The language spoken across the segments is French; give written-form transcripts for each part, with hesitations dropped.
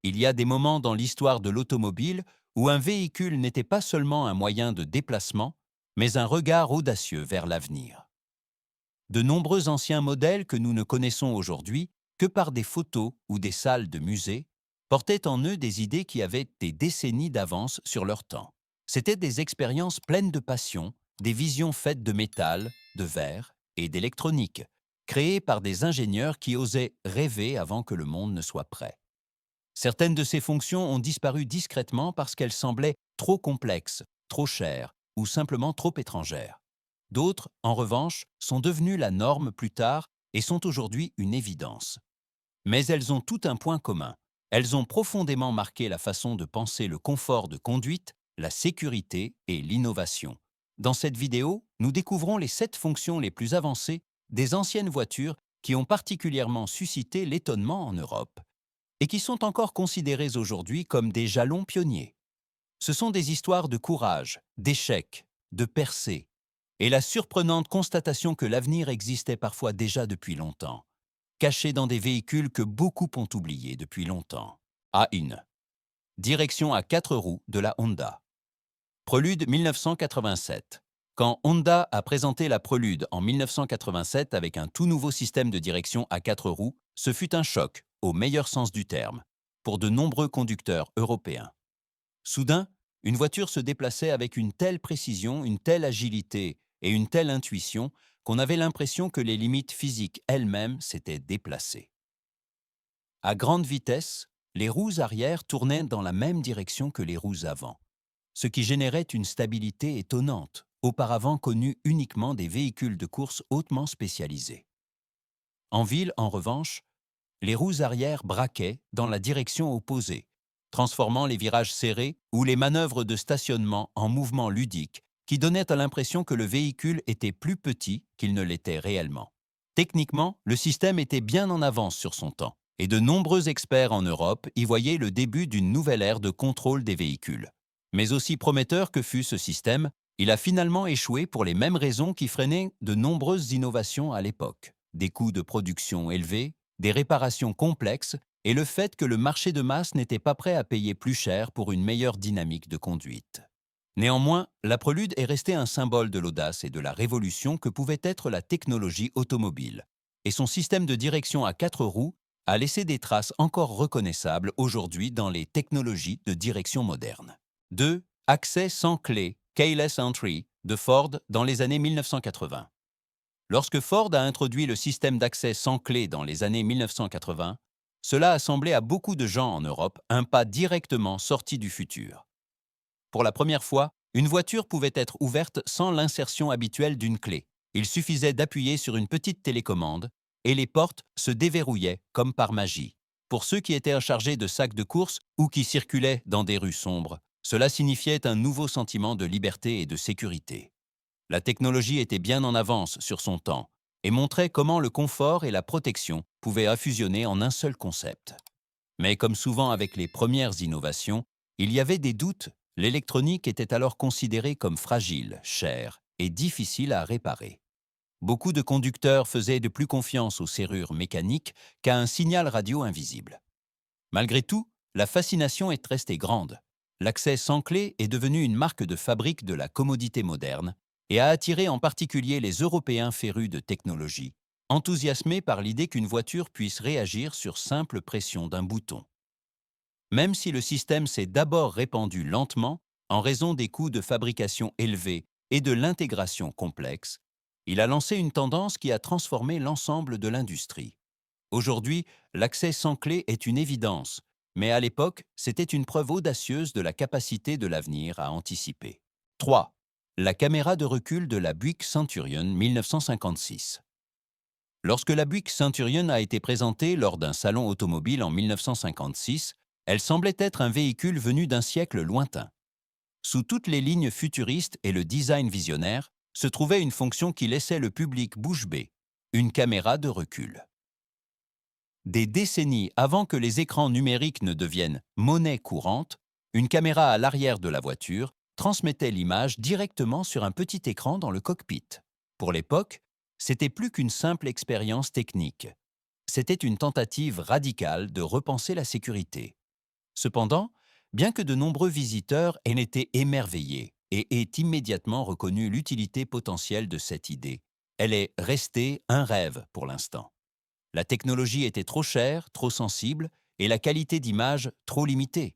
Il y a des moments dans l'histoire de l'automobile où un véhicule n'était pas seulement un moyen de déplacement, mais un regard audacieux vers l'avenir. De nombreux anciens modèles que nous ne connaissons aujourd'hui que par des photos ou des salles de musée portaient en eux des idées qui avaient des décennies d'avance sur leur temps. C'étaient des expériences pleines de passion, des visions faites de métal, de verre et d'électronique, créées par des ingénieurs qui osaient rêver avant que le monde ne soit prêt. Certaines de ces fonctions ont disparu discrètement parce qu'elles semblaient trop complexes, trop chères ou simplement trop étrangères. D'autres, en revanche, sont devenues la norme plus tard et sont aujourd'hui une évidence. Mais elles ont tout un point commun. Elles ont profondément marqué la façon de penser le confort de conduite, la sécurité et l'innovation. Dans cette vidéo, nous découvrons les 7 fonctions les plus avancées des anciennes voitures qui ont particulièrement suscité l'étonnement en Europe et qui sont encore considérées aujourd'hui comme des jalons pionniers. Ce sont des histoires de courage, d'échecs, de percées, et la surprenante constatation que l'avenir existait parfois déjà depuis longtemps, caché dans des véhicules que beaucoup ont oubliés depuis longtemps. A1. Direction à 4 roues de la Honda. Prélude 1987. Quand Honda a présenté la Prélude en 1987 avec un tout nouveau système de direction à 4 roues, ce fut un choc, au meilleur sens du terme, pour de nombreux conducteurs européens. Soudain, une voiture se déplaçait avec une telle précision, une telle agilité et une telle intuition qu'on avait l'impression que les limites physiques elles-mêmes s'étaient déplacées. À grande vitesse, les roues arrière tournaient dans la même direction que les roues avant, ce qui générait une stabilité étonnante, auparavant connue uniquement des véhicules de course hautement spécialisés. En ville, en revanche, les roues arrière braquaient dans la direction opposée, transformant les virages serrés ou les manœuvres de stationnement en mouvements ludiques qui donnaient à l'impression que le véhicule était plus petit qu'il ne l'était réellement. Techniquement, le système était bien en avance sur son temps, et de nombreux experts en Europe y voyaient le début d'une nouvelle ère de contrôle des véhicules. Mais aussi prometteur que fut ce système, il a finalement échoué pour les mêmes raisons qui freinaient de nombreuses innovations à l'époque. Des coûts de production élevés, des réparations complexes et le fait que le marché de masse n'était pas prêt à payer plus cher pour une meilleure dynamique de conduite. Néanmoins, la Prélude est restée un symbole de l'audace et de la révolution que pouvait être la technologie automobile, et son système de direction à 4 roues a laissé des traces encore reconnaissables aujourd'hui dans les technologies de direction modernes. 2. Accès sans clé, keyless entry, de Ford dans les années 1980. Lorsque Ford a introduit le système d'accès sans clé dans les années 1980, cela a semblé à beaucoup de gens en Europe un pas directement sorti du futur. Pour la première fois, une voiture pouvait être ouverte sans l'insertion habituelle d'une clé. Il suffisait d'appuyer sur une petite télécommande et les portes se déverrouillaient comme par magie. Pour ceux qui étaient chargés de sacs de course ou qui circulaient dans des rues sombres, cela signifiait un nouveau sentiment de liberté et de sécurité. La technologie était bien en avance sur son temps et montrait comment le confort et la protection pouvaient fusionner en un seul concept. Mais comme souvent avec les premières innovations, il y avait des doutes. L'électronique était alors considérée comme fragile, chère et difficile à réparer. Beaucoup de conducteurs faisaient de plus confiance aux serrures mécaniques qu'à un signal radio invisible. Malgré tout, la fascination est restée grande. L'accès sans clé est devenu une marque de fabrique de la commodité moderne et a attiré en particulier les Européens férus de technologie, enthousiasmés par l'idée qu'une voiture puisse réagir sur simple pression d'un bouton. Même si le système s'est d'abord répandu lentement en raison des coûts de fabrication élevés et de l'intégration complexe, il a lancé une tendance qui a transformé l'ensemble de l'industrie. Aujourd'hui, l'accès sans clé est une évidence, mais à l'époque, c'était une preuve audacieuse de la capacité de l'avenir à anticiper. 3. La caméra de recul de la Buick Centurion 1956. Lorsque la Buick Centurion a été présentée lors d'un salon automobile en 1956, elle semblait être un véhicule venu d'un siècle lointain. Sous toutes les lignes futuristes et le design visionnaire, se trouvait une fonction qui laissait le public bouche bée, une caméra de recul. Des décennies avant que les écrans numériques ne deviennent monnaie courante, une caméra à l'arrière de la voiture transmettait l'image directement sur un petit écran dans le cockpit. Pour l'époque, c'était plus qu'une simple expérience technique. C'était une tentative radicale de repenser la sécurité. Cependant, bien que de nombreux visiteurs aient été émerveillés et aient immédiatement reconnu l'utilité potentielle de cette idée, elle est restée un rêve pour l'instant. La technologie était trop chère, trop sensible, et la qualité d'image trop limitée.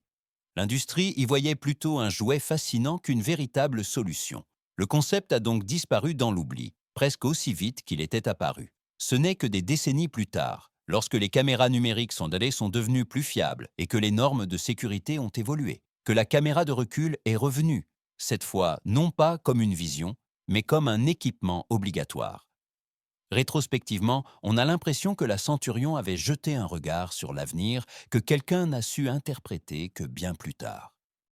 L'industrie y voyait plutôt un jouet fascinant qu'une véritable solution. Le concept a donc disparu dans l'oubli, presque aussi vite qu'il était apparu. Ce n'est que des décennies plus tard, lorsque les caméras numériques sont devenues plus fiables et que les normes de sécurité ont évolué, que la caméra de recul est revenue, cette fois non pas comme une vision, mais comme un équipement obligatoire. Rétrospectivement, on a l'impression que la Centurion avait jeté un regard sur l'avenir que quelqu'un n'a su interpréter que bien plus tard.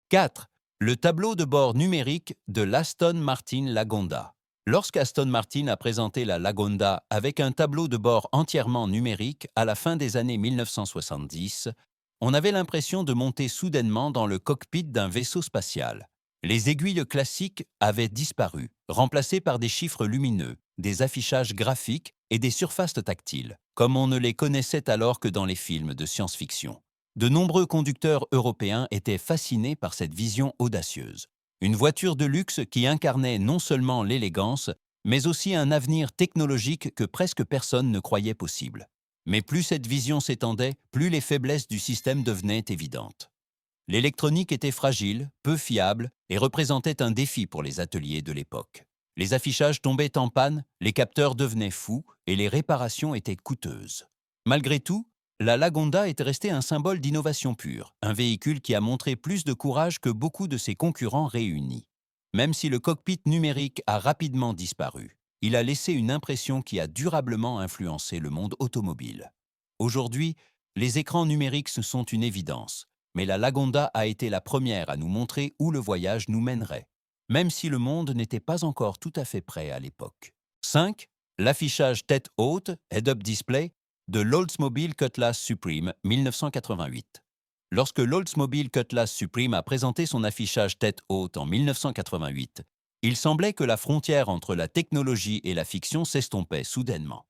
4. Le tableau de bord numérique de l'Aston Martin Lagonda. Lorsqu'Aston Martin a présenté la Lagonda avec un tableau de bord entièrement numérique à la fin des années 1970, on avait l'impression de monter soudainement dans le cockpit d'un vaisseau spatial. Les aiguilles classiques avaient disparu, remplacées par des chiffres lumineux, des affichages graphiques et des surfaces tactiles, comme on ne les connaissait alors que dans les films de science-fiction. De nombreux conducteurs européens étaient fascinés par cette vision audacieuse. Une voiture de luxe qui incarnait non seulement l'élégance, mais aussi un avenir technologique que presque personne ne croyait possible. Mais plus cette vision s'étendait, plus les faiblesses du système devenaient évidentes. L'électronique était fragile, peu fiable et représentait un défi pour les ateliers de l'époque. Les affichages tombaient en panne, les capteurs devenaient fous et les réparations étaient coûteuses. Malgré tout, la Lagonda est restée un symbole d'innovation pure, un véhicule qui a montré plus de courage que beaucoup de ses concurrents réunis. Même si le cockpit numérique a rapidement disparu, il a laissé une impression qui a durablement influencé le monde automobile. Aujourd'hui, les écrans numériques sont une évidence, mais la Lagonda a été la première à nous montrer où le voyage nous mènerait, même si le monde n'était pas encore tout à fait prêt à l'époque. 5. L'affichage tête haute, head-up display, de l'Oldsmobile Cutlass Supreme 1988. Lorsque l'Oldsmobile Cutlass Supreme a présenté son affichage tête haute en 1988, il semblait que la frontière entre la technologie et la fiction s'estompait soudainement.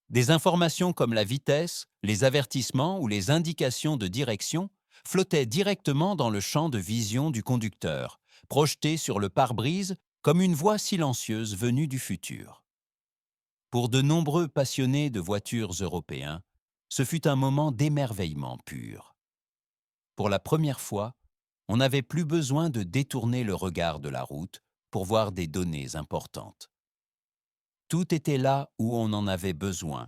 Des informations comme la vitesse, les avertissements ou les indications de direction flottaient directement dans le champ de vision du conducteur, projetées sur le pare-brise comme une voix silencieuse venue du futur. Pour de nombreux passionnés de voitures européens, ce fut un moment d'émerveillement pur. Pour la première fois, on n'avait plus besoin de détourner le regard de la route pour voir des données importantes. Tout était là où on en avait besoin,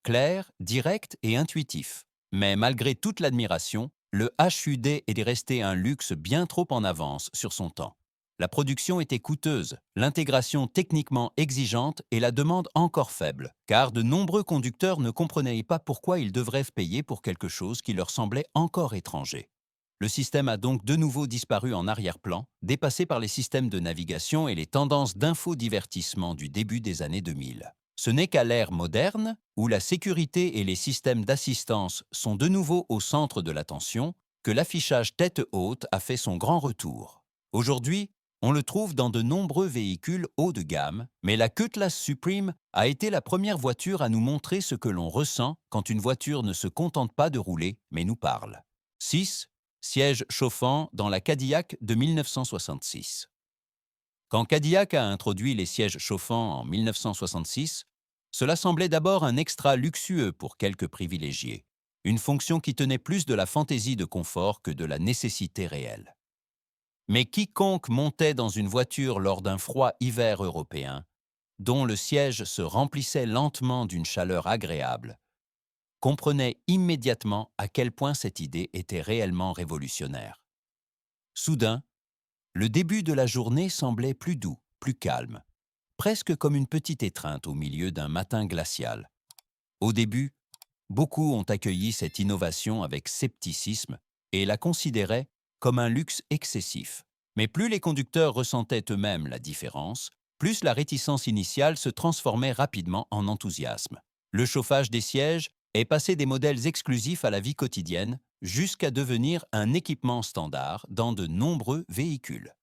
clair, direct et intuitif. Mais malgré toute l'admiration, le HUD est resté un luxe bien trop en avance sur son temps. La production était coûteuse, l'intégration techniquement exigeante et la demande encore faible, car de nombreux conducteurs ne comprenaient pas pourquoi ils devraient payer pour quelque chose qui leur semblait encore étranger. Le système a donc de nouveau disparu en arrière-plan, dépassé par les systèmes de navigation et les tendances d'infodivertissement du début des années 2000. Ce n'est qu'à l'ère moderne, où la sécurité et les systèmes d'assistance sont de nouveau au centre de l'attention, que l'affichage tête haute a fait son grand retour. Aujourd'hui, on le trouve dans de nombreux véhicules haut de gamme, mais la Cutlass Supreme a été la première voiture à nous montrer ce que l'on ressent quand une voiture ne se contente pas de rouler, mais nous parle. 6. Siège chauffant dans la Cadillac de 1966. Quand Cadillac a introduit les sièges chauffants en 1966, cela semblait d'abord un extra luxueux pour quelques privilégiés, une fonction qui tenait plus de la fantaisie de confort que de la nécessité réelle. Mais quiconque montait dans une voiture lors d'un froid hiver européen, dont le siège se remplissait lentement d'une chaleur agréable, comprenait immédiatement à quel point cette idée était réellement révolutionnaire. Soudain, le début de la journée semblait plus doux, plus calme, presque comme une petite étreinte au milieu d'un matin glacial. Au début, beaucoup ont accueilli cette innovation avec scepticisme et la considéraient comme un luxe excessif. Mais plus les conducteurs ressentaient eux-mêmes la différence, plus la réticence initiale se transformait rapidement en enthousiasme. Le chauffage des sièges est passé des modèles exclusifs à la vie quotidienne jusqu'à devenir un équipement standard dans de nombreux véhicules.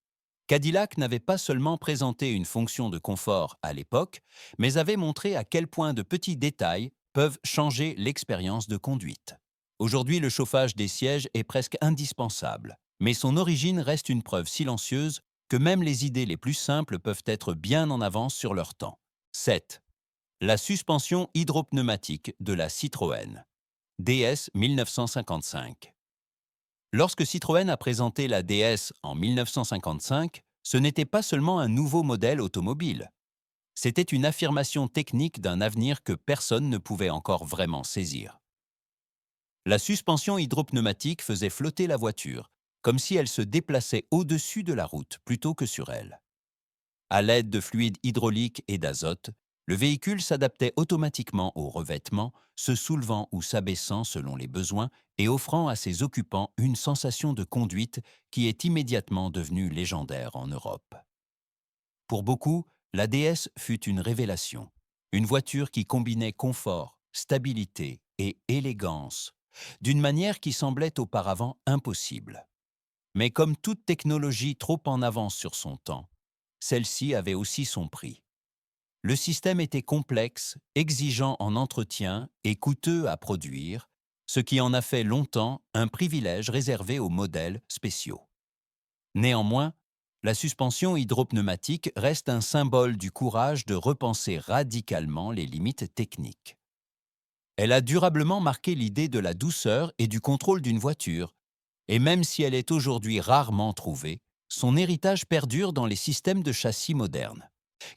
Cadillac n'avait pas seulement présenté une fonction de confort à l'époque, mais avait montré à quel point de petits détails peuvent changer l'expérience de conduite. Aujourd'hui, le chauffage des sièges est presque indispensable, mais son origine reste une preuve silencieuse que même les idées les plus simples peuvent être bien en avance sur leur temps. 7. La suspension hydropneumatique de la Citroën. DS 1955. Lorsque Citroën a présenté la DS en 1955, ce n'était pas seulement un nouveau modèle automobile. C'était une affirmation technique d'un avenir que personne ne pouvait encore vraiment saisir. La suspension hydropneumatique faisait flotter la voiture, comme si elle se déplaçait au-dessus de la route plutôt que sur elle. À l'aide de fluides hydrauliques et d'azote, le véhicule s'adaptait automatiquement au revêtement, se soulevant ou s'abaissant selon les besoins et offrant à ses occupants une sensation de conduite qui est immédiatement devenue légendaire en Europe. Pour beaucoup, la DS fut une révélation, une voiture qui combinait confort, stabilité et élégance, d'une manière qui semblait auparavant impossible. Mais comme toute technologie trop en avance sur son temps, celle-ci avait aussi son prix. Le système était complexe, exigeant en entretien et coûteux à produire, ce qui en a fait longtemps un privilège réservé aux modèles spéciaux. Néanmoins, la suspension hydropneumatique reste un symbole du courage de repenser radicalement les limites techniques. Elle a durablement marqué l'idée de la douceur et du contrôle d'une voiture, et même si elle est aujourd'hui rarement trouvée, son héritage perdure dans les systèmes de châssis modernes.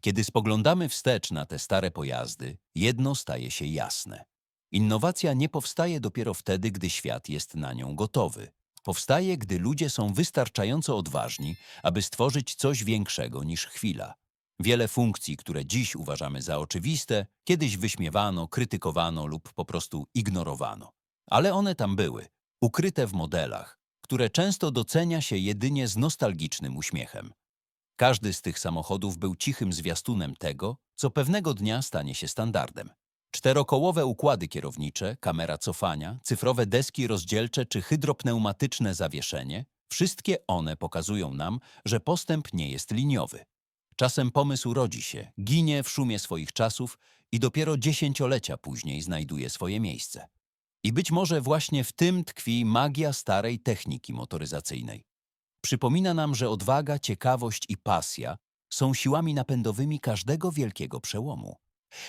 Kiedy spoglądamy wstecz na te stare pojazdy, jedno staje się jasne. Innowacja nie powstaje dopiero wtedy, gdy świat jest na nią gotowy. Powstaje, gdy ludzie są wystarczająco odważni, aby stworzyć coś większego niż chwila. Wiele funkcji, które dziś uważamy za oczywiste, kiedyś wyśmiewano, krytykowano lub po prostu ignorowano. Ale one tam były, ukryte w modelach, które często docenia się jedynie z nostalgicznym uśmiechem. Każdy z tych samochodów był cichym zwiastunem tego, co pewnego dnia stanie się standardem. Czterokołowe układy kierownicze, kamera cofania, cyfrowe deski rozdzielcze czy hydropneumatyczne zawieszenie, wszystkie one pokazują nam, że postęp nie jest liniowy. Czasem pomysł rodzi się, ginie w szumie swoich czasów i dopiero dziesięciolecia później znajduje swoje miejsce. I być może właśnie w tym tkwi magia starej techniki motoryzacyjnej. Przypomina nam, że odwaga, ciekawość i pasja są siłami napędowymi każdego wielkiego przełomu.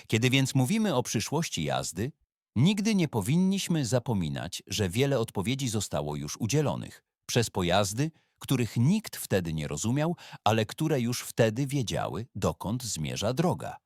Kiedy więc mówimy o przyszłości jazdy, nigdy nie powinniśmy zapominać, że wiele odpowiedzi zostało już udzielonych przez pojazdy, których nikt wtedy nie rozumiał, ale które już wtedy wiedziały, dokąd zmierza droga.